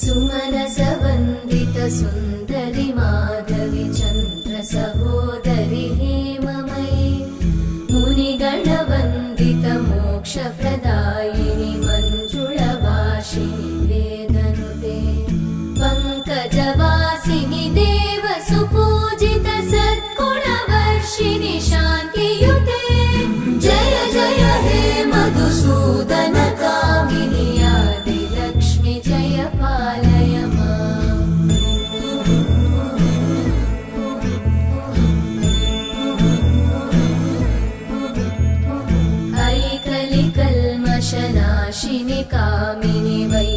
सुमनसवन्दित सुन्दरि माधवि चन्द्र सहोदरि हेममयि मुनिगणवन्दित मोक्षप्रदायिनि मञ्जुळभाषिणि वेदनुते पङ्कजवासिनि देवसुपूजित सद्गुणवर्षिणि शान्तियुते जय जय हे मधुसूदन कामिनि आदिलक्ष्मि जय पालय माम्। ऐकलिकल्मषनाशिनि कामिनि वै